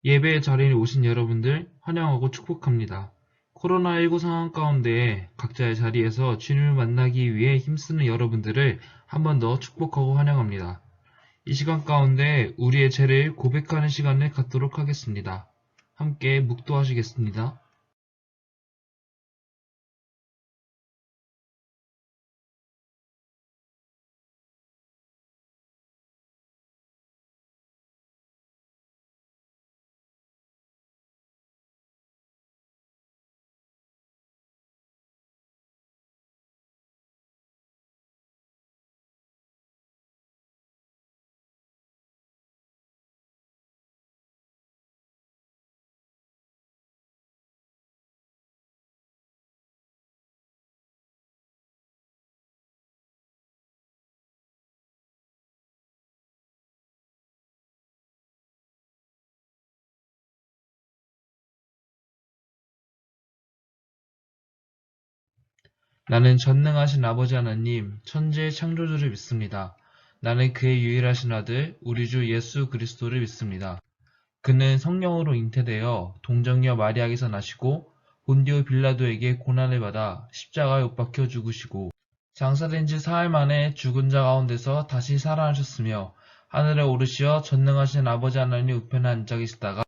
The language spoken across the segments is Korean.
예배의 자리에 오신 여러분들 환영하고 축복합니다. 코로나19 상황 가운데 각자의 자리에서 주님을 만나기 위해 힘쓰는 여러분들을 한 번 더 축복하고 환영합니다. 이 시간 가운데 우리의 죄를 고백하는 시간을 갖도록 하겠습니다. 함께 묵도하시겠습니다. 나는 전능하신 아버지 하나님, 천지의 창조주를 믿습니다. 나는 그의 유일하신 아들, 우리 주 예수 그리스도를 믿습니다. 그는 성령으로 잉태되어 동정녀 마리아에게서 나시고 본디오 빌라도에게 고난을 받아 십자가에 못 박혀 죽으시고 장사된 지 사흘 만에 죽은 자 가운데서 다시 살아나셨으며 하늘에 오르시어 전능하신 아버지 하나님 우편에 앉아 계시다가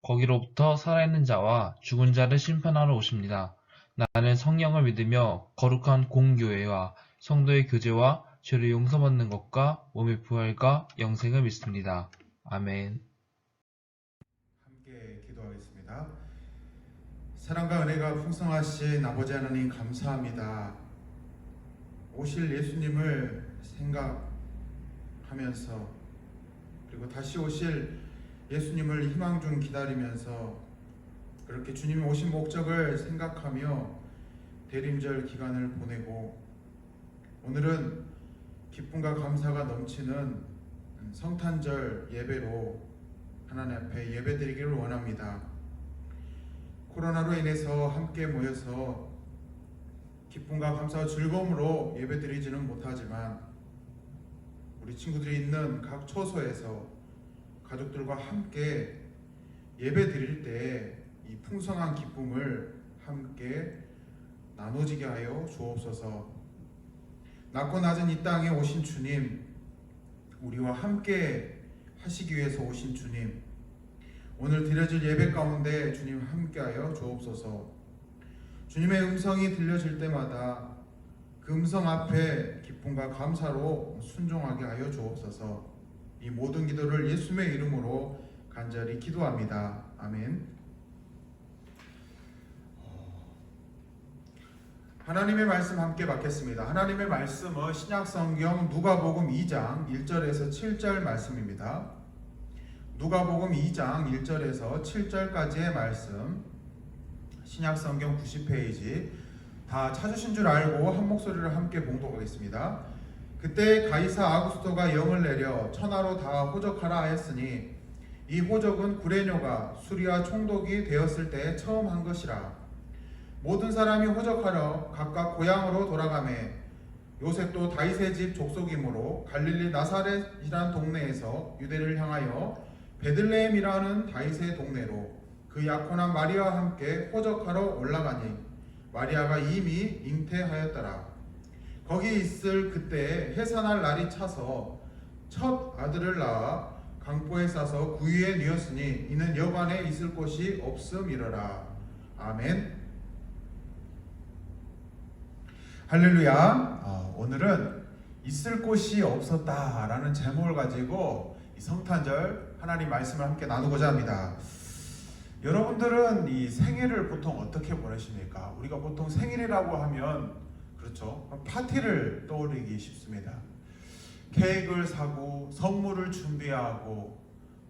거기로부터 살아있는 자와 죽은 자를 심판하러 오십니다. 나는 성령을 믿으며 거룩한 공교회와 성도의 교제와 죄를 용서받는 것과 몸의 부활과 영생을 믿습니다. 아멘. 함께 기도하겠습니다. 사랑과 은혜가 풍성하신 아버지 하나님 감사합니다. 오실 예수님을 생각하면서 그리고 다시 오실 예수님을 희망 중 기다리면서 그렇게 주님이 오신 목적을 생각하며 대림절 기간을 보내고 오늘은 기쁨과 감사가 넘치는 성탄절 예배로 하나님 앞에 예배드리기를 원합니다. 코로나로 인해서 함께 모여서 기쁨과 감사와 즐거움으로 예배드리지는 못하지만 우리 친구들이 있는 각 초소에서 가족들과 함께 예배드릴 때 이 풍성한 기쁨을 함께 나눠지게 하여 주옵소서. 낮고 낮은 이 땅에 오신 주님, 우리와 함께 하시기 위해서 오신 주님, 오늘 드려질 예배 가운데 주님 함께하여 주옵소서. 주님의 음성이 들려질 때마다 그 음성 앞에 기쁨과 감사로 순종하게 하여 주옵소서. 이 모든 기도를 예수님의 이름으로 간절히 기도합니다. 아멘. 하나님의 말씀 함께 받겠습니다. 하나님의 말씀은 신약성경 누가복음 2장 1절에서 7절 말씀입니다. 누가복음 2장 1절에서 7절까지의 말씀, 신약성경 90페이지 다 찾으신 줄 알고 한 목소리를 함께 봉독하겠습니다. 그때 가이사 아구스토가 영을 내려 천하로 다 호적하라 하였으니 이 호적은 구레뇨가 수리와 총독이 되었을 때 처음 한 것이라. 모든 사람이 호적하러 각각 고향으로 돌아가매 요셉도 다윗의 집 족속이므로 갈릴리 나사렛이란 동네에서 유대를 향하여 베들레헴이라는 다윗의 동네로 그 약혼한 마리아와 함께 호적하러 올라가니 마리아가 이미 잉태하였더라. 거기 있을 그때 해산할 날이 차서 첫 아들을 낳아 강포에 싸서 구유에 뉘었으니 이는 여관에 있을 곳이 없음이러라. 아멘. 할렐루야. 오늘은 있을 곳이 없었다라는 제목을 가지고 이 성탄절 하나님 말씀을 함께 나누고자 합니다. 여러분들은 이 생일을 보통 어떻게 보내십니까? 우리가 보통 생일이라고 하면 그렇죠, 파티를 떠올리기 쉽습니다. 케이크를 사고 선물을 준비하고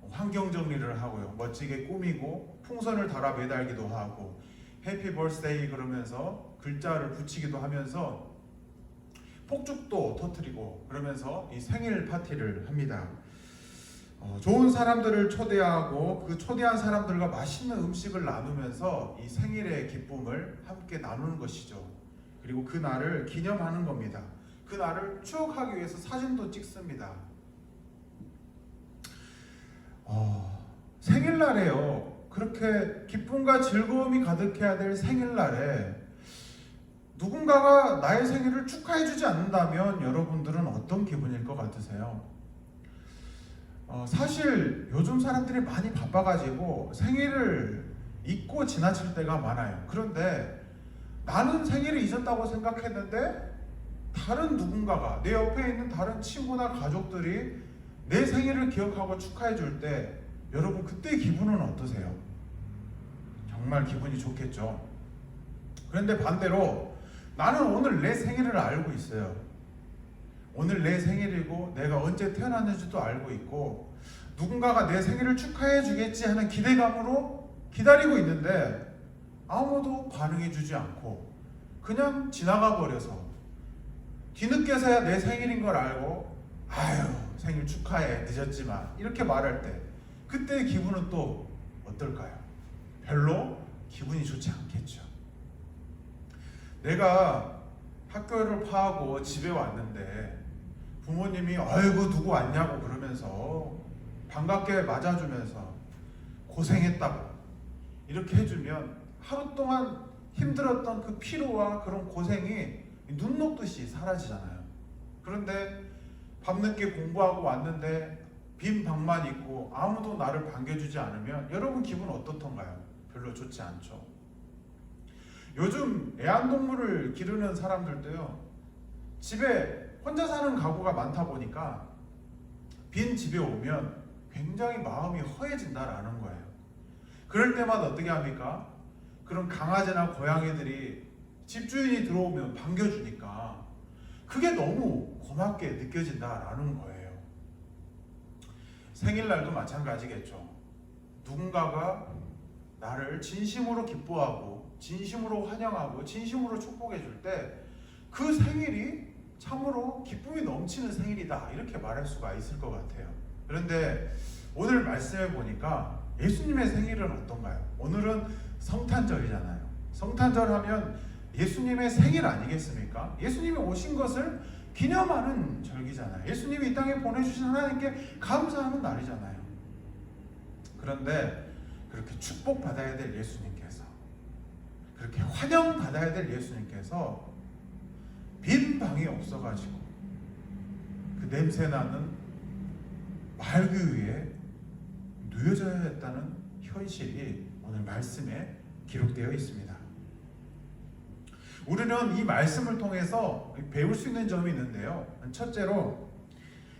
환경 정리를 하고요, 멋지게 꾸미고 풍선을 달아 매달기도 하고 해피 버스데이 그러면서 글자를 붙이기도 하면서 폭죽도 터뜨리고 그러면서 이 생일 파티를 합니다. 좋은 사람들을 초대하고 그 초대한 사람들과 맛있는 음식을 나누면서 이 생일의 기쁨을 함께 나누는 것이죠. 그리고 그 날을 기념하는 겁니다. 그 날을 추억하기 위해서 사진도 찍습니다. 생일날에요. 그렇게 기쁨과 즐거움이 가득해야 될 생일날에 누군가가 나의 생일을 축하해주지 않는다면 여러분들은 어떤 기분일 것 같으세요? 사실 요즘 사람들이 많이 바빠가지고 생일을 잊고 지나칠 때가 많아요. 그런데 나는 생일을 잊었다고 생각했는데 다른 누군가가, 내 옆에 있는 다른 친구나 가족들이 내 생일을 기억하고 축하해 줄 때 여러분 그때 기분은 어떠세요? 정말 기분이 좋겠죠. 그런데 반대로 나는 오늘 내 생일을 알고 있어요. 오늘 내 생일이고 내가 언제 태어났는지도 알고 있고 누군가가 내 생일을 축하해 주겠지 하는 기대감으로 기다리고 있는데 아무도 반응해 주지 않고 그냥 지나가 버려서 뒤늦게서야 내 생일인 걸 알고 아유 생일 축하해 늦었지만 이렇게 말할 때 그때의 기분은 또 어떨까요? 별로 기분이 좋지 않겠죠. 내가 학교를 파하고 집에 왔는데 부모님이 아이고 누구 왔냐고 그러면서 반갑게 맞아주면서 고생했다고 이렇게 해주면 하루 동안 힘들었던 그 피로와 그런 고생이 눈 녹듯이 사라지잖아요. 그런데 밤늦게 공부하고 왔는데 빈 방만 있고 아무도 나를 반겨주지 않으면 여러분 기분 어떻던가요? 별로 좋지 않죠. 요즘 애완동물을 기르는 사람들도요, 집에 혼자 사는 가구가 많다 보니까 빈 집에 오면 굉장히 마음이 허해진다라는 거예요. 그럴 때마다 어떻게 합니까? 그런 강아지나 고양이들이 집주인이 들어오면 반겨주니까 그게 너무 고맙게 느껴진다라는 거예요. 생일날도 마찬가지겠죠. 누군가가 나를 진심으로 기뻐하고 진심으로 환영하고 진심으로 축복해 줄 때 그 생일이 참으로 기쁨이 넘치는 생일이다 이렇게 말할 수가 있을 것 같아요. 그런데 오늘 말씀해 보니까 예수님의 생일은 어떤가요? 오늘은 성탄절이잖아요. 성탄절 하면 예수님의 생일 아니겠습니까? 예수님이 오신 것을 기념하는 절기잖아요. 예수님이 이 땅에 보내주신 하나님께 감사하는 날이잖아요. 그런데 그렇게 축복받아야 될 예수님께서, 그렇게 환영받아야 될 예수님께서 빈 방이 없어가지고 그 냄새나는 말구 위에 누워져야 했다는 현실이 오늘 말씀에 기록되어 있습니다. 우리는 이 말씀을 통해서 배울 수 있는 점이 있는데요. 첫째로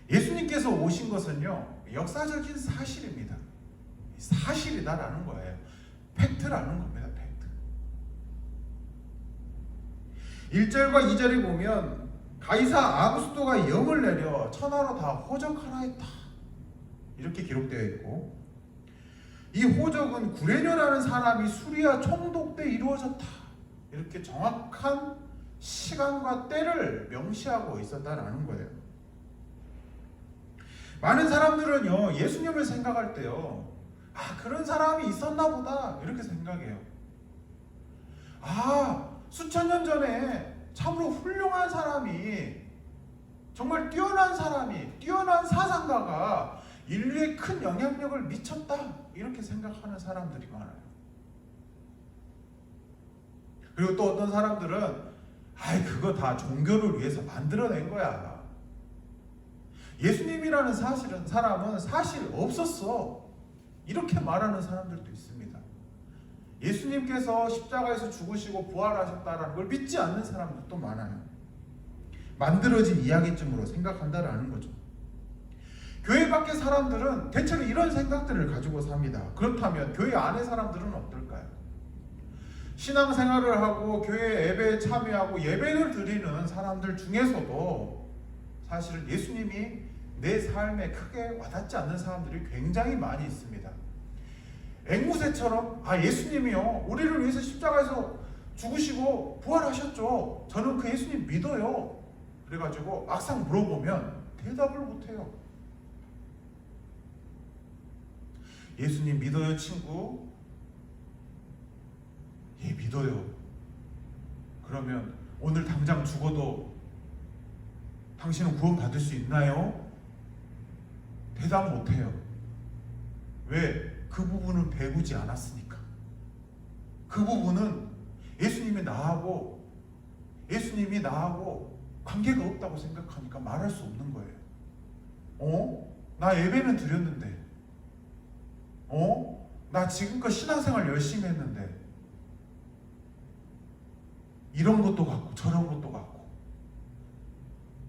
예수님께서 오신 것은요, 역사적인 사실입니다. 사실이다라는 거예요. 팩트라는 겁니다. 팩트. 1절과 2절에 보면 가이사 아구스토가 영을 내려 천하로 다 호적하라 했다 이렇게 기록되어 있고, 이 호적은 구레뇨라는 사람이 수리아 총독 때 이루어졌다 이렇게 정확한 시간과 때를 명시하고 있었다라는 거예요. 많은 사람들은요, 예수님을 생각할 때요, 그런 사람이 있었나 보다 이렇게 생각해요. 수천 년 전에 참으로 훌륭한 사람이, 정말 뛰어난 사람이, 뛰어난 사상가가 인류에 큰 영향력을 미쳤다 이렇게 생각하는 사람들이 많아요. 그리고 또 어떤 사람들은 그거 다 종교를 위해서 만들어낸 거야. 예수님이라는 사람은 사실 없었어 이렇게 말하는 사람들도 있습니다. 예수님께서 십자가에서 죽으시고 부활하셨다는 걸 믿지 않는 사람들도 많아요. 만들어진 이야기쯤으로 생각한다라는 거죠. 교회 밖의 사람들은 대체로 이런 생각들을 가지고 삽니다. 그렇다면 교회 안의 사람들은 어떨까요? 신앙생활을 하고 교회 예배에 참여하고 예배를 드리는 사람들 중에서도 사실은 예수님이 내 삶에 크게 와닿지 않는 사람들이 굉장히 많이 있습니다. 앵무새처럼 예수님이요, 우리를 위해서 십자가에서 죽으시고 부활하셨죠. 저는 그 예수님 믿어요. 그래가지고 막상 물어보면 대답을 못해요. 예수님 믿어요, 친구? 예, 믿어요. 그러면 오늘 당장 죽어도 당신은 구원 받을 수 있나요? 대답 못해요. 왜? 그 부분은 배우지 않았으니까. 그 부분은 예수님이 나하고 관계가 없다고 생각하니까 말할 수 없는 거예요. 나 예배는 드렸는데, 나 지금껏 신앙생활 열심히 했는데, 이런 것도 같고 저런 것도 같고.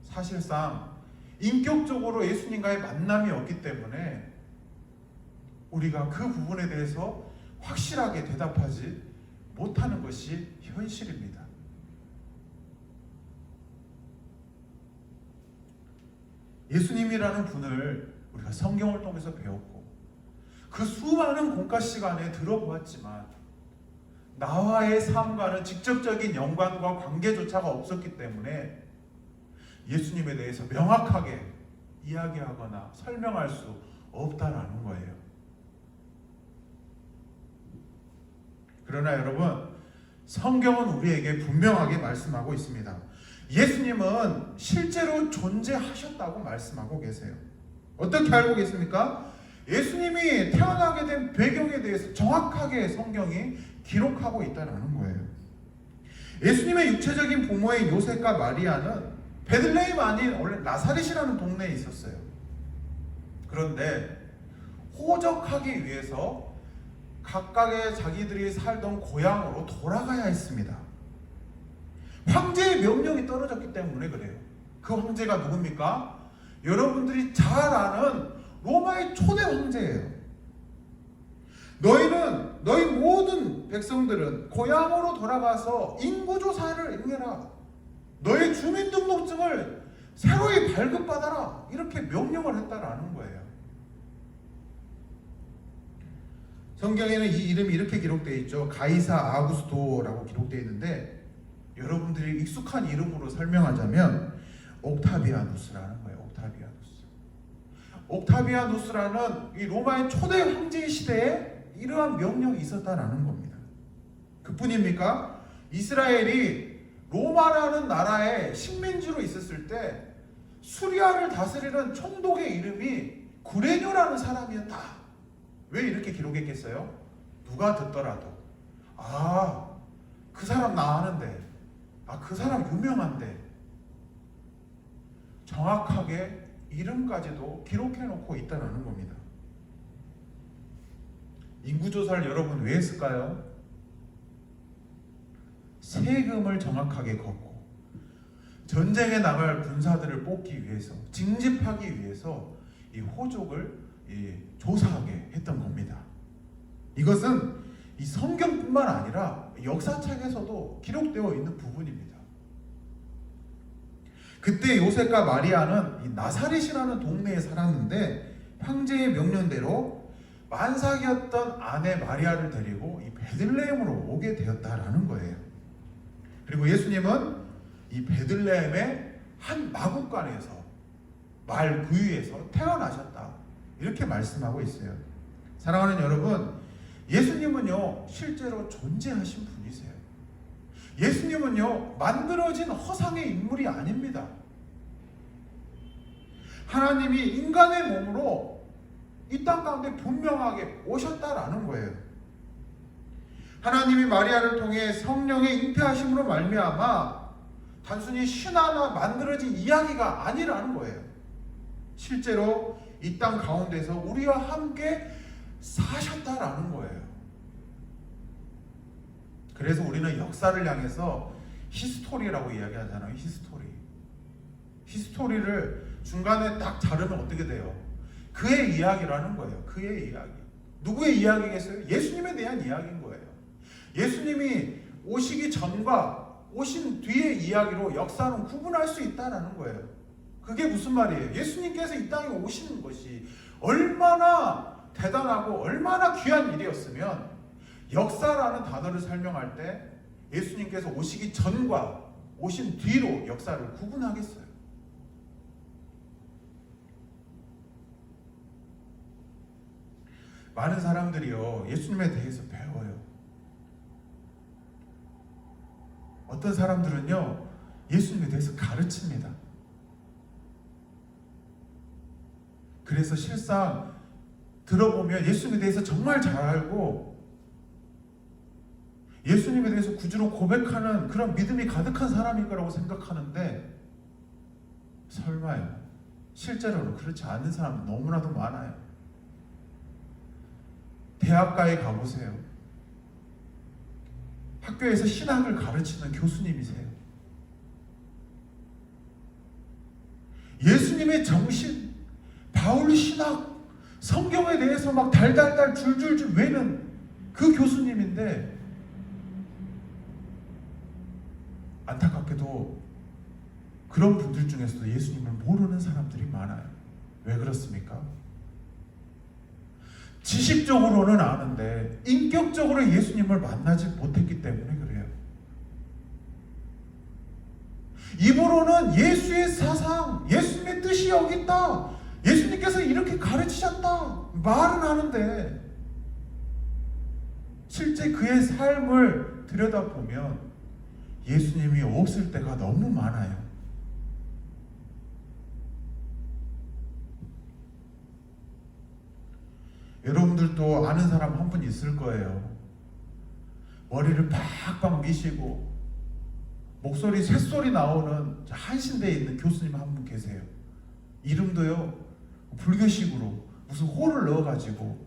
사실상 인격적으로 예수님과의 만남이 없기 때문에 우리가 그 부분에 대해서 확실하게 대답하지 못하는 것이 현실입니다. 예수님이라는 분을 우리가 성경을 통해서 배웠고 그 수많은 공과 시간에 들어보았지만 나와의 삶과는 직접적인 연관과 관계조차가 없었기 때문에 예수님에 대해서 명확하게 이야기하거나 설명할 수 없다라는 거예요. 그러나 여러분, 성경은 우리에게 분명하게 말씀하고 있습니다. 예수님은 실제로 존재하셨다고 말씀하고 계세요. 어떻게 알고 계십니까? 예수님이 태어나게 된 배경에 대해서 정확하게 성경이 기록하고 있다는 거예요. 예수님의 육체적인 부모인 요셉과 마리아는 베들레헴 아닌 원래 나사렛이라는 동네에 있었어요. 그런데 호적하기 위해서 각각의 자기들이 살던 고향으로 돌아가야 했습니다. 황제의 명령이 떨어졌기 때문에 그래요. 그 황제가 누굽니까? 여러분들이 잘 아는 로마의 초대 황제예요. 너희 모든 백성들은 고향으로 돌아가서 인구조사를 행해라. 너의 주민등록증을 새로이 발급받아라. 이렇게 명령을 했다라는 거예요. 성경에는 이 이름이 이렇게 기록되어 있죠. 가이사 아구스토라고 기록되어 있는데 여러분들이 익숙한 이름으로 설명하자면 옥타비아누스라는 거예요. 옥타비아누스라는 이 로마의 초대 황제 시대에 이러한 명령이 있었다라는 겁니다. 그뿐입니까? 이스라엘이 로마라는 나라의 식민지로 있었을 때 수리아를 다스리는 총독의 이름이 구레뇨라는 사람이었다. 왜 이렇게 기록했겠어요? 누가 듣더라도 그 사람 나 아는데, 그 사람 유명한데, 정확하게 이름까지도 기록해놓고 있다는 겁니다. 인구조사를 여러분 왜 했을까요? 세금을 정확하게 걷고 전쟁에 나갈 군사들을 뽑기 위해서, 징집하기 위해서 이 호족을 조사하게 했던 겁니다. 이것은 이 성경뿐만 아니라 역사책에서도 기록되어 있는 부분입니다. 그때 요셉과 마리아는 이 나사렛이라는 동네에 살았는데 황제의 명령대로 만삭이었던 아내 마리아를 데리고 이 베들레헴으로 오게 되었다라는 거예요. 그리고 예수님은 이 베들레헴의 한 마구간에서 말 구유에서 태어나셨다. 이렇게 말씀하고 있어요. 사랑하는 여러분, 예수님은요 실제로 존재하신 분이세요. 예수님은요 만들어진 허상의 인물이 아닙니다. 하나님이 인간의 몸으로 이 땅 가운데 분명하게 오셨다라는 거예요. 하나님이 마리아를 통해 성령의 잉태하심으로 말미암아 단순히 신화나 만들어진 이야기가 아니라는 거예요. 실제로 이 땅 가운데서 우리와 함께 사셨다라는 거예요. 그래서 우리는 역사를 향해서 히스토리라고 이야기하잖아요. 히스토리를 중간에 딱 자르면 어떻게 돼요? 그의 이야기라는 거예요. 그의 이야기. 누구의 이야기겠어요? 예수님에 대한 이야기인 거예요. 예수님이 오시기 전과 오신 뒤의 이야기로 역사는 구분할 수 있다는 거예요. 그게 무슨 말이에요? 예수님께서 이 땅에 오시는 것이 얼마나 대단하고 얼마나 귀한 일이었으면 역사라는 단어를 설명할 때 예수님께서 오시기 전과 오신 뒤로 역사를 구분하겠어요. 많은 사람들이요 예수님에 대해서 배워요. 어떤 사람들은요 예수님에 대해서 들어보면 예수님에 대해서 정말 잘 알고 예수님에 대해서 구주로 고백하는 그런 믿음이 가득한 사람일 거라고 생각하는데 설마요. 실제로는 그렇지 않은 사람이 너무나도 많아요. 대학가에 가보세요. 학교에서 신학을 가르치는 교수님이세요. 예수님의 정신, 바울 신학, 성경에 대해서 막 달달달 줄줄줄 외는 그 교수님인데 안타깝게도 그런 분들 중에서도 예수님을 모르는 사람들이 많아요. 왜 그렇습니까? 지식적으로는 아는데 인격적으로 예수님을 만나지 못했기 때문에 그래요. 입으로는 예수의 사상, 예수님의 뜻이 여기 있다, 예수님께서 이렇게 가르치셨다 말은 하는데 실제 그의 삶을 들여다보면 예수님이 없을 때가 너무 많아요. 여러분들도 아는 사람 한 분 있을 거예요. 머리를 팍팍 미시고 목소리 쇳소리 나오는 한신대에 있는 교수님 한 분 계세요. 이름도요 불교식으로 무슨 호를 넣어가지고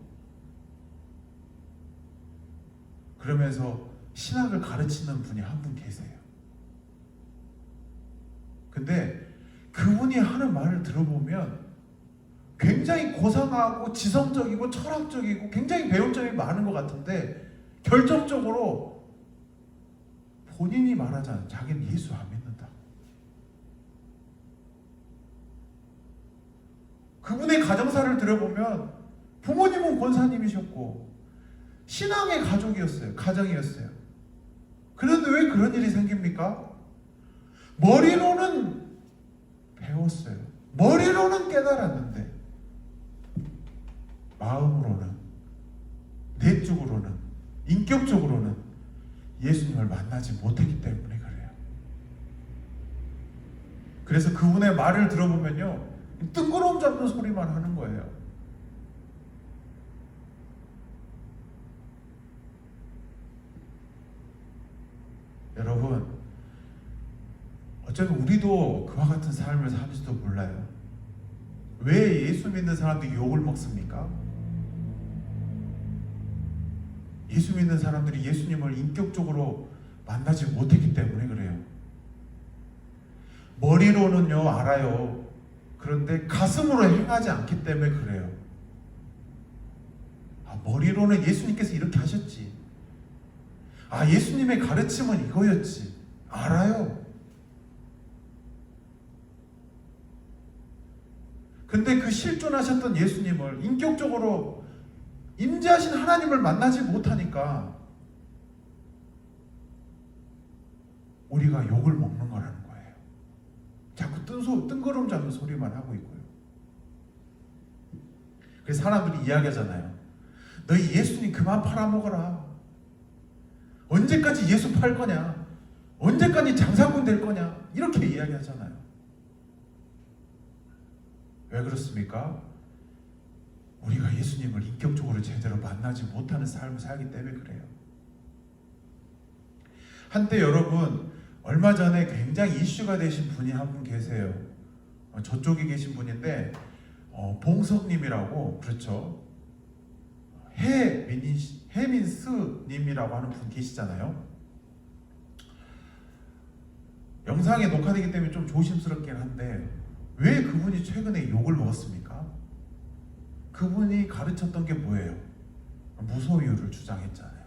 그러면서 신학을 가르치는 분이 한 분 계세요. 근데 그분이 하는 말을 들어보면 굉장히 고상하고 지성적이고 철학적이고 굉장히 배울 점이 많은 것 같은데 결정적으로 본인이 말하잖아요. 자기는 예수 안 믿는다. 그분의 가정사를 들어보면 부모님은 권사님이셨고 신앙의 가정이었어요. 그런데 왜 그런 일이 생깁니까? 머리로는 배웠어요. 머리로는 깨달았는데 마음으로는, 내적으로는, 인격적으로는 예수님을 만나지 못했기 때문에 그래요. 그래서 그분의 말을 들어보면요 뜬구름 잡는 소리만 하는 거예요. 여러분, 어쩌면 우리도 그와 같은 삶을 살지도 몰라요. 왜 예수 믿는 사람들이 욕을 먹습니까? 예수 믿는 사람들이 예수님을 인격적으로 만나지 못했기 때문에 그래요. 머리로는요 알아요. 그런데 가슴으로 행하지 않기 때문에 그래요. 머리로는 예수님께서 이렇게 하셨지. 예수님의 가르침은 이거였지. 알아요. 근데 그 실존하셨던 예수님을 인격적으로 임재하신 하나님을 만나지 못하니까 우리가 욕을 먹는 거라는 거예요. 자꾸 뜬구름 잡는 소리만 하고 있고요. 그래서 사람들이 이야기하잖아요. 너희 예수님 그만 팔아먹어라. 언제까지 예수 팔 거냐? 언제까지 장사꾼 될 거냐? 이렇게 이야기하잖아요. 왜 그렇습니까? 우리가 예수님을 인격적으로 제대로 만나지 못하는 삶을 살기 때문에 그래요. 한때 여러분 얼마 전에 굉장히 이슈가 되신 분이 한 분 계세요. 저쪽에 계신 분인데 봉석님이라고, 그렇죠? 해민스님이라고 하는 분 계시잖아요. 영상에 녹화되기 때문에 좀 조심스럽긴 한데 왜 그분이 최근에 욕을 먹었습니까? 그분이 가르쳤던 게 뭐예요? 무소유를 주장했잖아요.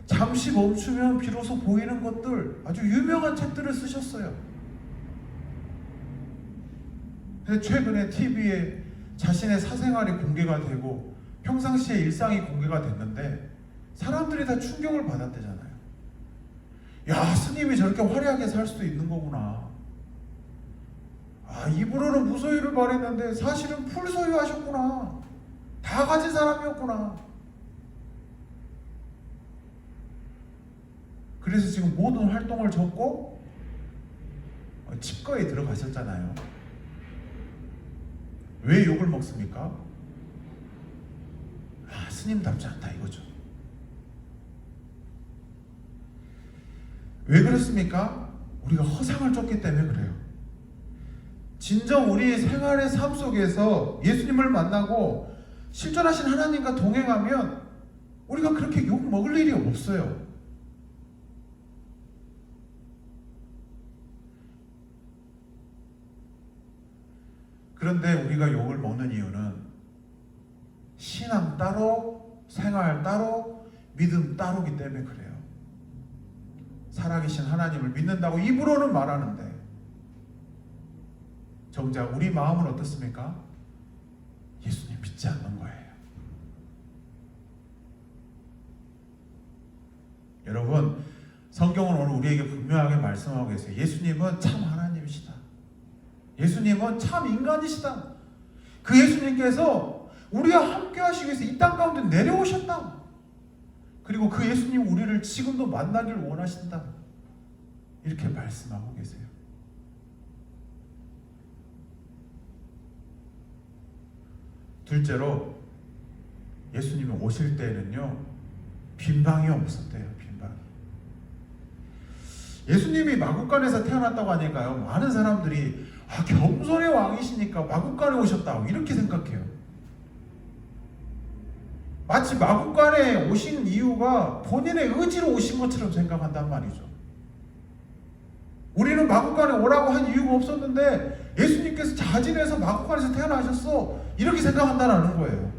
잠시 멈추면 비로소 보이는 것들, 아주 유명한 책들을 쓰셨어요. 근데 최근에 TV에 자신의 사생활이 공개가 되고 평상시의 일상이 공개가 됐는데 사람들이 다 충격을 받았대잖아요. 야, 스님이 저렇게 화려하게 살 수도 있는 거구나. 입으로는 무소유를 말했는데 사실은 풀소유하셨구나. 다 가진 사람이었구나. 그래서 지금 모든 활동을 접고 집거에 들어가셨잖아요. 왜 욕을 먹습니까? 스님답지 않다 이거죠. 왜 그렇습니까? 우리가 허상을 쫓기 때문에 그래요. 진정 우리 생활의 삶 속에서 예수님을 만나고 실존하신 하나님과 동행하면 우리가 그렇게 욕 먹을 일이 없어요. 그런데 우리가 욕을 먹는 이유는 신앙 따로, 생활 따로, 믿음 따로기 때문에 그래요. 살아계신 하나님을 믿는다고 입으로는 말하는데 정작 우리 마음은 어떻습니까? 예수님 믿지 않는 거예요. 여러분, 성경은 오늘 우리에게 분명하게 말씀하고 계세요. 예수님은 참 하나님이시다. 예수님은 참 인간이시다. 그 예수님께서 우리와 함께 하시기 위해서 이 땅 가운데 내려오셨다. 그리고 그 예수님 우리를 지금도 만나길 원하신다. 이렇게 말씀하고 계세요. 둘째로 예수님이 오실 때에는요, 빈방이 없었대요. 빈방이. 예수님이 마구간에서 태어났다고 하니까요, 많은 사람들이 겸손의 왕이시니까 마구간에 오셨다고 이렇게 생각해요. 마치 마구간에 오신 이유가 본인의 의지로 오신 것처럼 생각한단 말이죠. 우리는 마구간에 오라고 한 이유가 없었는데 예수님께서 자진해서 마구간에서 태어나셨어, 이렇게 생각한다는 거예요.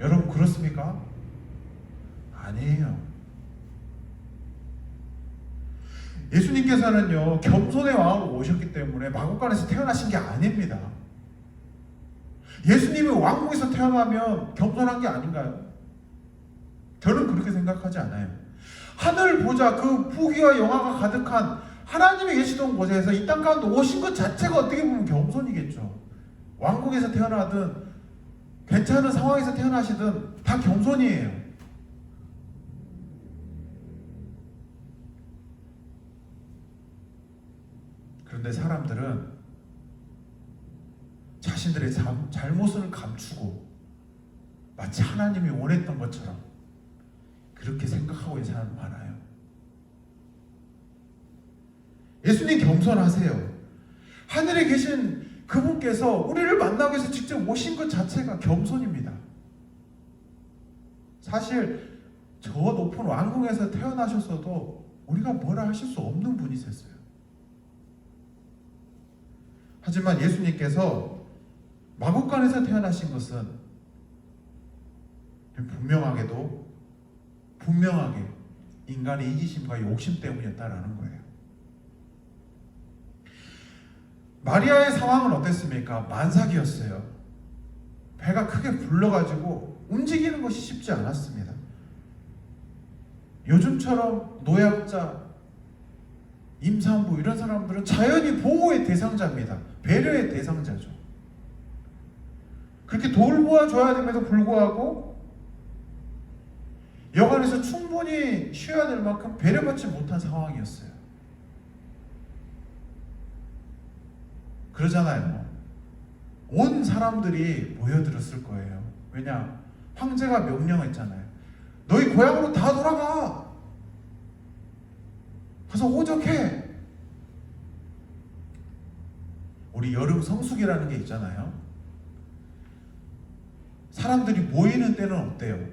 여러분 그렇습니까? 아니에요. 예수님께서는요, 겸손의 왕으로 오셨기 때문에 마구간에서 태어나신 게 아닙니다. 예수님이 왕궁에서 태어나면 겸손한 게 아닌가요? 저는 그렇게 생각하지 않아요. 하늘 보자 그 부귀와 영화가 가득한 하나님이 계시던 곳에서 이 땅 가운데 오신 것 자체가 어떻게 보면 겸손이겠죠. 왕궁에서 태어나든 괜찮은 상황에서 태어나시든 다 겸손이에요. 그런데 사람들은 자신들의 잘못을 감추고 마치 하나님이 원했던 것처럼 그렇게 생각하고 있는 사람 많아요. 예수님 겸손하세요. 하늘에 계신 그분께서 우리를 만나기 위해서 직접 오신 것 자체가 겸손입니다. 사실 저 높은 왕궁에서 태어나셨어도 우리가 뭐라 하실 수 없는 분이셨어요. 하지만 예수님께서 마구간에서 태어나신 것은 분명하게 인간의 이기심과 욕심 때문이었다라는 거예요. 마리아의 상황은 어땠습니까? 만삭이었어요. 배가 크게 불러가지고 움직이는 것이 쉽지 않았습니다. 요즘처럼 노약자, 임산부 이런 사람들은 자연히 보호의 대상자입니다. 배려의 대상자죠. 그렇게 돌보아줘야 됨에도 불구하고 여관에서 충분히 쉬어야 될 만큼 배려받지 못한 상황이었어요. 그러잖아요. 온 사람들이 모여들었을 거예요. 왜냐? 황제가 명령했잖아요. 너희 고향으로 다 돌아가. 가서 호적해. 우리 여름 성수기라는 게 있잖아요. 사람들이 모이는 때는 어때요?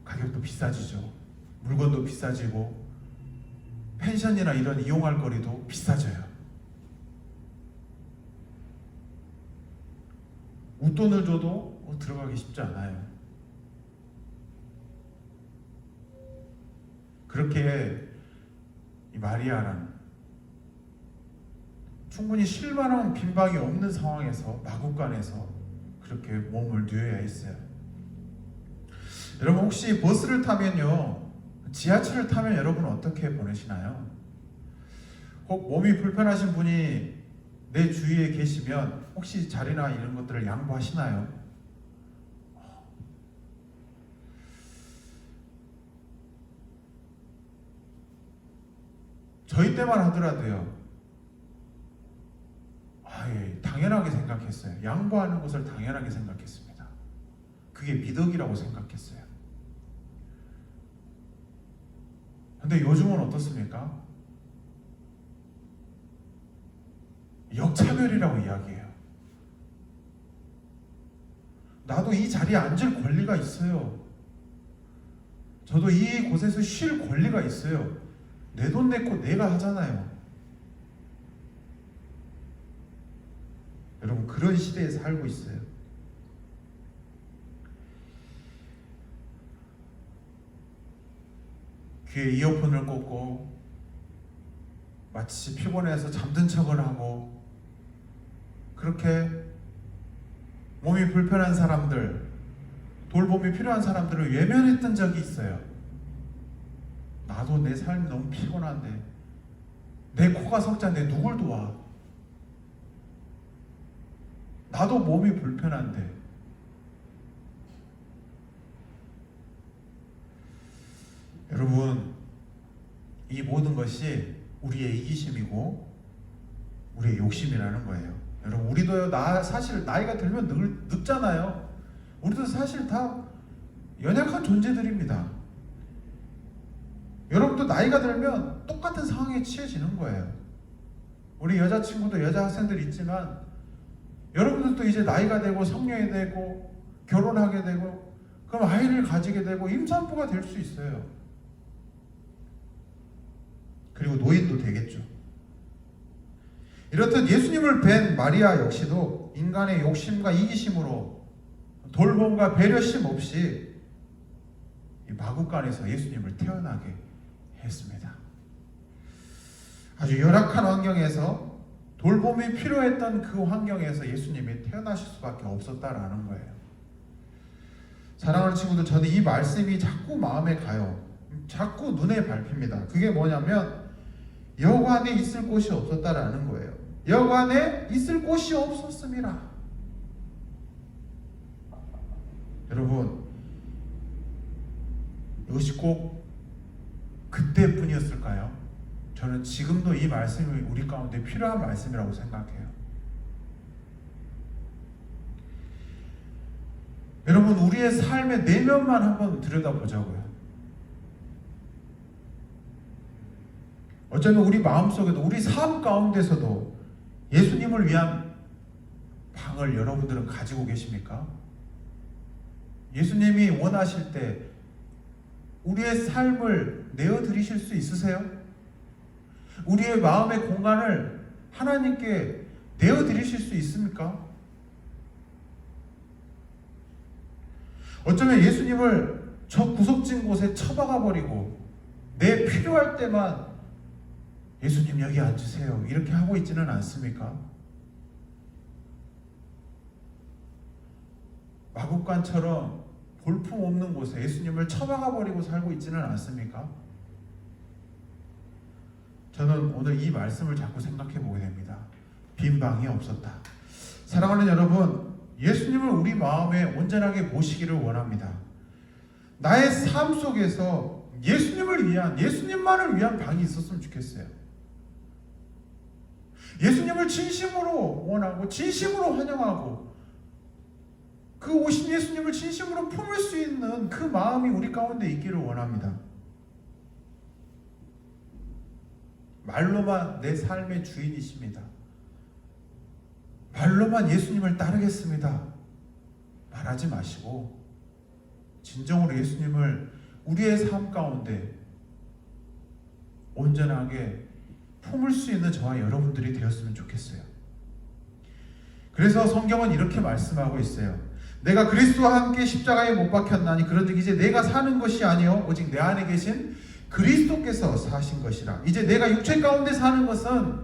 가격도 비싸지죠. 물건도 비싸지고 펜션이나 이런 이용할 거리도 비싸져요. 웃돈을 줘도 들어가기 쉽지 않아요. 그렇게 이 마리아는 충분히 쉴 만한 빈방이 없는 상황에서 마구간에서 그렇게 몸을 뉘어야 했어요. 여러분 혹시 버스를 타면요, 지하철을 타면 여러분 어떻게 보내시나요? 혹 몸이 불편하신 분이 내 주위에 계시면 혹시 자리나 이런 것들을 양보하시나요? 저희 때만 하더라도요, 당연하게 생각했어요. 양보하는 것을 당연하게 생각했습니다. 그게 미덕이라고 생각했어요. 근데 요즘은 어떻습니까? 역차별이라고 이야기해요. 나도 이 자리에 앉을 권리가 있어요. 저도 이 곳에서 쉴 권리가 있어요. 내 돈 내고 내가 하잖아요. 여러분, 그런 시대에 살고 있어요. 귀에 이어폰을 꽂고 마치 피곤해서 잠든 척을 하고 그렇게 몸이 불편한 사람들, 돌봄이 필요한 사람들을 외면했던 적이 있어요. 나도 내 삶이 너무 피곤한데, 내 코가 석자인데 누굴 도와? 나도 몸이 불편한데. 여러분, 이 모든 것이 우리의 이기심이고 우리의 욕심이라는 거예요. 여러분, 우리도요, 사실 나이가 들면 늙잖아요. 우리도 사실 다 연약한 존재들입니다. 여러분도 나이가 들면 똑같은 상황에 처해지는 거예요. 우리 여자친구도 여자 학생들 있지만 여러분들도 이제 나이가 되고 성년이 되고 결혼하게 되고 그럼 아이를 가지게 되고 임산부가 될 수 있어요. 그리고 노인도 되겠죠. 이렇듯 예수님을 뵌 마리아 역시도 인간의 욕심과 이기심으로 돌봄과 배려심 없이 이 마구간에서 예수님을 태어나게 했습니다. 아주 열악한 환경에서 돌봄이 필요했던 그 환경에서 예수님이 태어나실 수밖에 없었다라는 거예요. 사랑하는 친구들, 저는 이 말씀이 자꾸 마음에 가요. 자꾸 눈에 밟힙니다. 그게 뭐냐면 여관에 있을 곳이 없었다라는 거예요. 여관에 있을 곳이 없었습니다. 여러분, 이것이 꼭 그때뿐이었을까요? 저는 지금도 이 말씀이 우리 가운데 필요한 말씀이라고 생각해요. 여러분, 우리의 삶의 내면만 한번 들여다보자고요. 어쩌면 우리 마음속에도, 우리 삶 가운데서도 예수님을 위한 방을 여러분들은 가지고 계십니까? 예수님이 원하실 때 우리의 삶을 내어드리실 수 있으세요? 우리의 마음의 공간을 하나님께 내어드리실 수 있습니까? 어쩌면 예수님을 저 구석진 곳에 처박아 버리고 내 필요할 때만 예수님 여기 앉으세요 이렇게 하고 있지는 않습니까? 마국간처럼 볼품없는 곳에 예수님을 처박아 버리고 살고 있지는 않습니까? 저는 오늘 이 말씀을 자꾸 생각해 보게 됩니다. 빈 방이 없었다. 사랑하는 여러분, 예수님을 우리 마음에 온전하게 모시기를 원합니다. 나의 삶 속에서 예수님을 위한, 예수님만을 위한 방이 있었으면 좋겠어요. 예수님을 진심으로 원하고 진심으로 환영하고 그 오신 예수님을 진심으로 품을 수 있는 그 마음이 우리 가운데 있기를 원합니다. 말로만 내 삶의 주인이십니다. 말로만 예수님을 따르겠습니다. 말하지 마시고 진정으로 예수님을 우리의 삶 가운데 온전하게 품을 수 있는 저와 여러분들이 되었으면 좋겠어요. 그래서 성경은 이렇게 말씀하고 있어요. 내가 그리스도와 함께 십자가에 못 박혔나니 그런즉 이제 내가 사는 것이 아니요 오직 내 안에 계신 그리스도께서 사신 것이라. 이제 내가 육체 가운데 사는 것은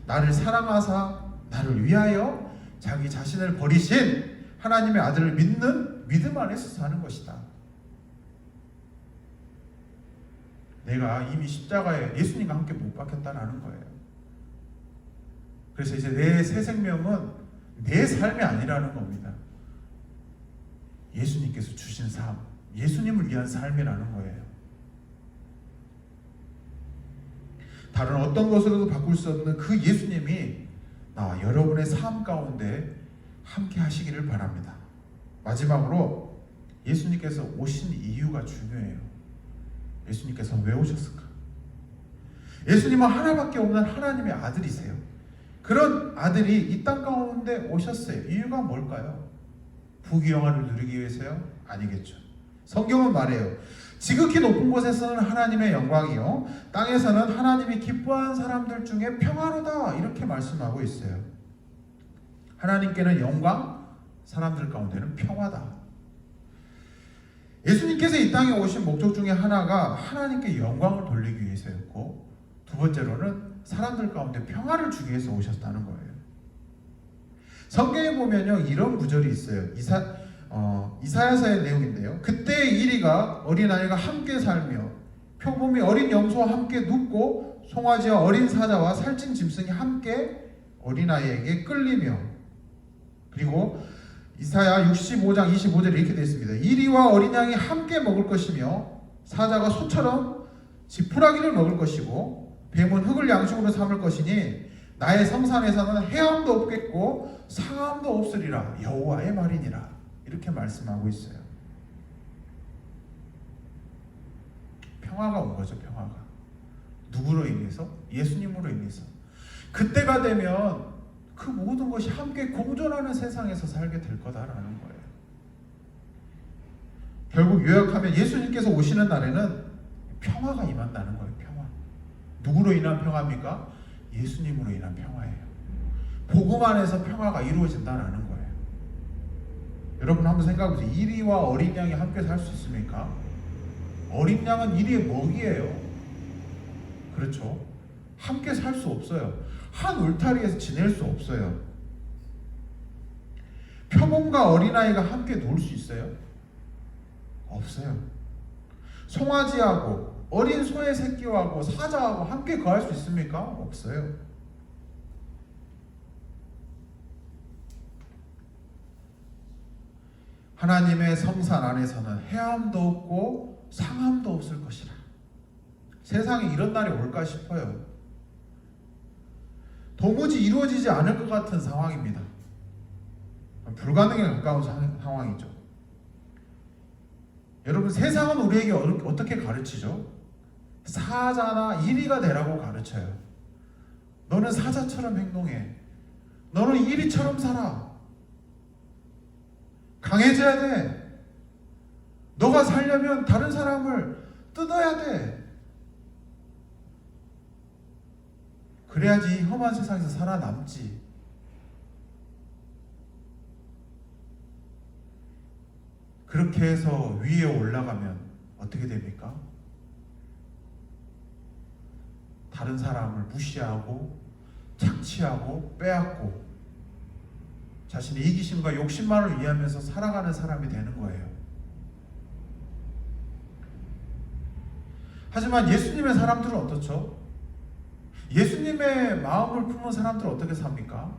나를 사랑하사 나를 위하여 자기 자신을 버리신 하나님의 아들을 믿는 믿음 안에서 사는 것이다. 내가 이미 십자가에 예수님과 함께 못 박혔다라는 거예요. 그래서 이제 내 새 생명은 내 삶이 아니라는 겁니다. 예수님께서 주신 삶, 예수님을 위한 삶이라는 거예요. 다른 어떤 것으로도 바꿀 수 없는 그 예수님이 나와 여러분의 삶 가운데 함께 하시기를 바랍니다. 마지막으로 예수님께서 오신 이유가 중요해요. 예수님께서 왜 오셨을까? 예수님은 하나밖에 없는 하나님의 아들이세요. 그런 아들이 이 땅 가운데 오셨어요. 이유가 뭘까요? 부귀영화를 누리기 위해서요? 아니겠죠. 성경은 말해요. 지극히 높은 곳에서는 하나님의 영광이요, 땅에서는 하나님이 기뻐하는 사람들 중에 평화로다, 이렇게 말씀하고 있어요. 하나님께는 영광, 사람들 가운데는 평화다. 예수님께서 이 땅에 오신 목적 중에 하나가 하나님께 영광을 돌리기 위해서였고, 두 번째로는 사람들 가운데 평화를 주기 위해서 오셨다는 거예요. 성경에 보면요, 이런 구절이 있어요. 이사야서의 내용인데요. 그때의 이리가 어린아이가 함께 살며 표범이 어린 염소와 함께 눕고 송아지와 어린 사자와 살찐 짐승이 함께 어린아이에게 끌리며, 그리고 이사야 65장 25절에 이렇게 되어 있습니다. 이리와 어린 양이 함께 먹을 것이며 사자가 소처럼 지푸라기를 먹을 것이고 뱀은 흙을 양식으로 삼을 것이니 나의 성산에서는 해함도 없겠고 상함도 없으리라, 여호와의 말이니라, 이렇게 말씀하고 있어요. 평화가 온 거죠. 평화가 누구로 인해서? 예수님으로 인해서. 그때가 되면 그 모든 것이 함께 공존하는 세상에서 살게 될 거다라는 거예요. 결국 요약하면 예수님께서 오시는 날에는 평화가 임한다는 거예요. 평화. 누구로 인한 평화입니까? 예수님으로 인한 평화예요. 복음 안에서 평화가 이루어진다는 거예요. 여러분 한번 생각해 보세요. 이리와 어린 양이 함께 살 수 있습니까? 어린 양은 이리의 먹이에요. 그렇죠? 함께 살 수 없어요. 한 울타리에서 지낼 수 없어요. 표범과 어린아이가 함께 놀 수 있어요? 없어요. 송아지하고 어린 소의 새끼하고 사자하고 함께 거할 수 있습니까? 없어요. 하나님의 성산 안에서는 해함도 없고 상함도 없을 것이라. 세상에 이런 날이 올까 싶어요. 도무지 이루어지지 않을 것 같은 상황입니다. 불가능에 가까운 상황이죠. 여러분, 세상은 우리에게 어떻게 가르치죠? 사자나 이리가 되라고 가르쳐요. 너는 사자처럼 행동해. 너는 이리처럼 살아. 강해져야 돼. 너가 살려면 다른 사람을 뜯어야 돼. 그래야지 험한 세상에서 살아남지. 그렇게 해서 위에 올라가면 어떻게 됩니까? 다른 사람을 무시하고 착취하고 빼앗고 자신의 이기심과 욕심만을 위하면서 살아가는 사람이 되는 거예요. 하지만 예수님의 사람들은 어떻죠? 예수님의 마음을 품은 사람들은 어떻게 삽니까?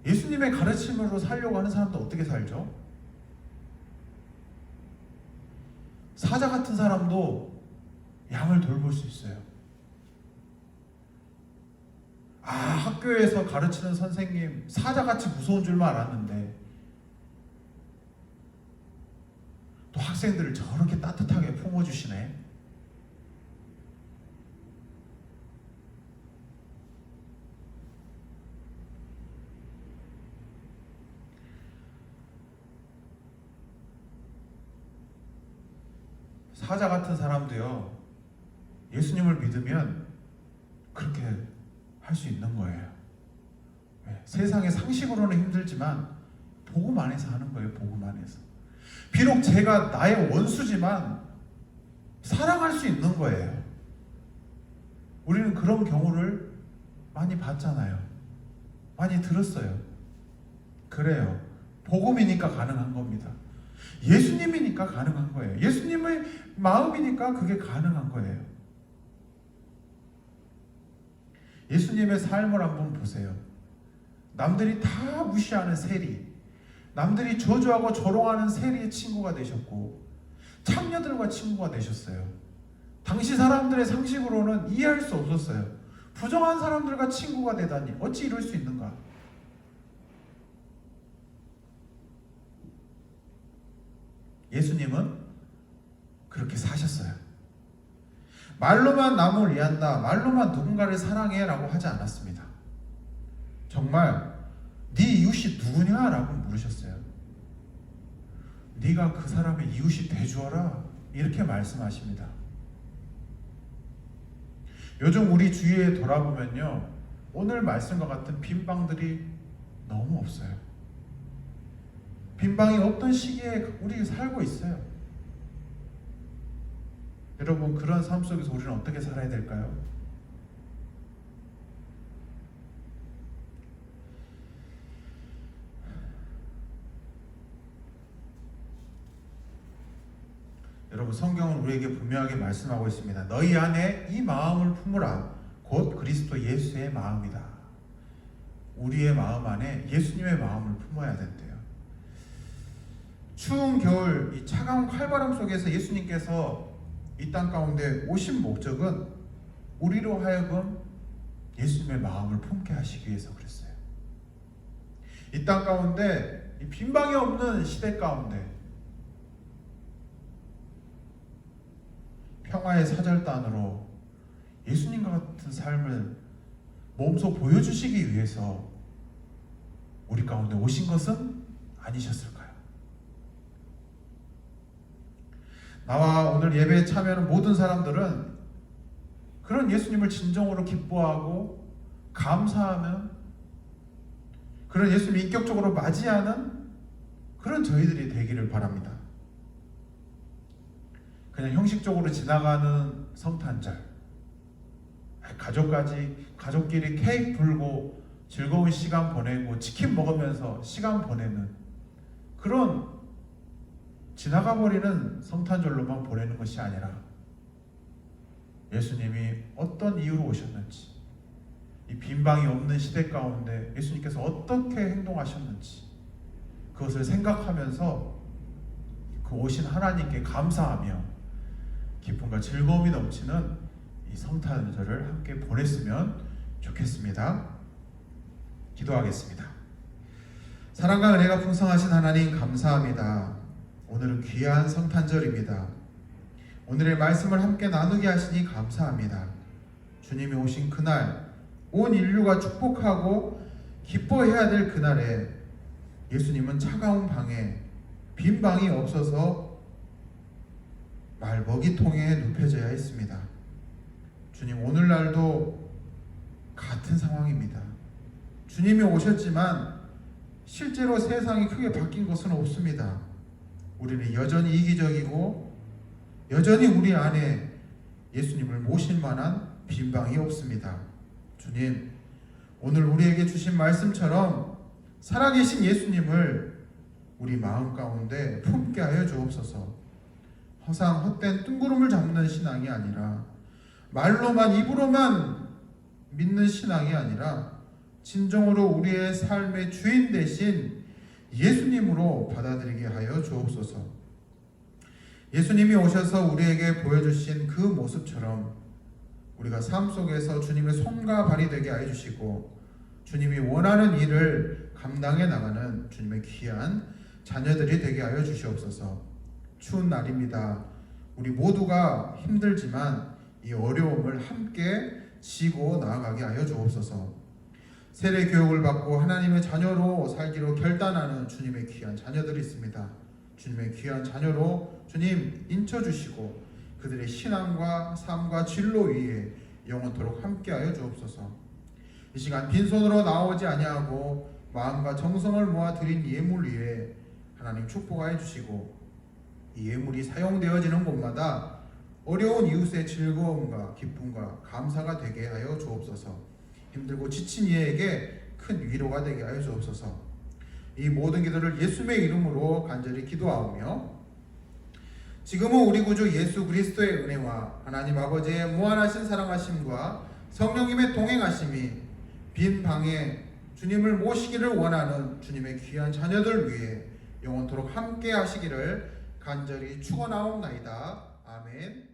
예수님의 가르침으로 살려고 하는 사람도 어떻게 살죠? 사자 같은 사람도 양을 돌볼 수 있어요. 학교에서 가르치는 선생님 사자같이 무서운 줄만 알았는데 또 학생들을 저렇게 따뜻하게 품어주시네. 사자 같은 사람도요, 예수님을 믿으면 그렇게 할 수 있는 거예요. 세상의 상식으로는 힘들지만 복음 안에서 하는 거예요. 복음 안에서. 비록 제가 나의 원수지만 사랑할 수 있는 거예요. 우리는 그런 경우를 많이 봤잖아요. 많이 들었어요. 그래요. 복음이니까 가능한 겁니다. 예수님이니까 가능한 거예요. 예수님의 마음이니까 그게 가능한 거예요. 예수님의 삶을 한번 보세요. 남들이 다 무시하는 세리, 남들이 저주하고 조롱하는 세리의 친구가 되셨고 창녀들과 친구가 되셨어요. 당시 사람들의 상식으로는 이해할 수 없었어요. 부정한 사람들과 친구가 되다니 어찌 이럴 수 있는가? 예수님은 그렇게 사셨어요. 말로만 남을 위한다, 말로만 누군가를 사랑해 라고 하지 않았습니다. 정말 네 이웃이 누구냐? 라고 물으셨어요. 네가 그 사람의 이웃이 돼주어라, 이렇게 말씀하십니다. 요즘 우리 주위에 돌아보면요, 오늘 말씀과 같은 빈방들이 너무 없어요. 빈방이 없던 시기에 우리 살고 있어요. 여러분, 그런 삶 속에서 우리는 어떻게 살아야 될까요? 여러분, 성경은 우리에게 분명하게 말씀하고 있습니다. 너희 안에 이 마음을 품으라. 곧 그리스도 예수의 마음이다. 우리의 마음 안에 예수님의 마음을 품어야 된대요. 추운 겨울 이 차가운 칼바람 속에서 예수님께서 이 땅 가운데 오신 목적은 우리로 하여금 예수님의 마음을 품게 하시기 위해서 그랬어요. 이 땅 가운데 이 빈방이 없는 시대 가운데 평화의 사절단으로 예수님과 같은 삶을 몸소 보여주시기 위해서 우리 가운데 오신 것은 아니셨을까요? 나와 오늘 예배에 참여하는 모든 사람들은 그런 예수님을 진정으로 기뻐하고 감사하며 그런 예수님을 인격적으로 맞이하는 그런 저희들이 되기를 바랍니다. 그냥 형식적으로 지나가는 성탄절, 가족끼리 케이크 불고 즐거운 시간 보내고 치킨 먹으면서 시간 보내는 그런 지나가버리는 성탄절로만 보내는 것이 아니라 예수님이 어떤 이유로 오셨는지, 이 빈방이 없는 시대 가운데 예수님께서 어떻게 행동하셨는지 그것을 생각하면서 그 오신 하나님께 감사하며 기쁨과 즐거움이 넘치는 이 성탄절을 함께 보냈으면 좋겠습니다. 기도하겠습니다. 사랑과 은혜가 풍성하신 하나님, 감사합니다. 오늘은 귀한 성탄절입니다. 오늘의 말씀을 함께 나누게 하시니 감사합니다. 주님이 오신 그날, 온 인류가 축복하고 기뻐해야 될 그날에 예수님은 차가운 방에 빈 방이 없어서 말먹이통에 눕혀져야 했습니다. 주님, 오늘날도 같은 상황입니다. 주님이 오셨지만 실제로 세상이 크게 바뀐 것은 없습니다. 우리는 여전히 이기적이고 여전히 우리 안에 예수님을 모실 만한 빈방이 없습니다. 주님, 오늘 우리에게 주신 말씀처럼 살아계신 예수님을 우리 마음 가운데 품게 하여 주옵소서. 허상 헛된 뜬구름을 잡는 신앙이 아니라 말로만 입으로만 믿는 신앙이 아니라 진정으로 우리의 삶의 주인 되신 예수님으로 받아들이게 하여 주옵소서. 예수님이 오셔서 우리에게 보여주신 그 모습처럼 우리가 삶 속에서 주님의 손과 발이 되게 하여 주시고 주님이 원하는 일을 감당해 나가는 주님의 귀한 자녀들이 되게 하여 주시옵소서. 추운 날입니다. 우리 모두가 힘들지만 이 어려움을 함께 지고 나아가게 하여 주옵소서. 세례 교육을 받고 하나님의 자녀로 살기로 결단하는 주님의 귀한 자녀들이 있습니다. 주님의 귀한 자녀로 주님 인쳐주시고 그들의 신앙과 삶과 진로 위에 영원토록 함께하여 주옵소서. 이 시간 빈손으로 나오지 아니하고 마음과 정성을 모아 드린 예물 위에 하나님 축복하여 주시고 이 예물이 사용되어지는 곳마다 어려운 이웃의 즐거움과 기쁨과 감사가 되게 하여 주옵소서. 힘들고 지친 이에게 큰 위로가 되게 하여 주옵소서. 이 모든 기도를 예수님의 이름으로 간절히 기도하오며 지금은 우리 구주 예수 그리스도의 은혜와 하나님 아버지의 무한하신 사랑하심과 성령님의 동행하심이 빈 방에 주님을 모시기를 원하는 주님의 귀한 자녀들 위해 영원토록 함께 하시기를 간절히 축원하옵나이다. 아멘.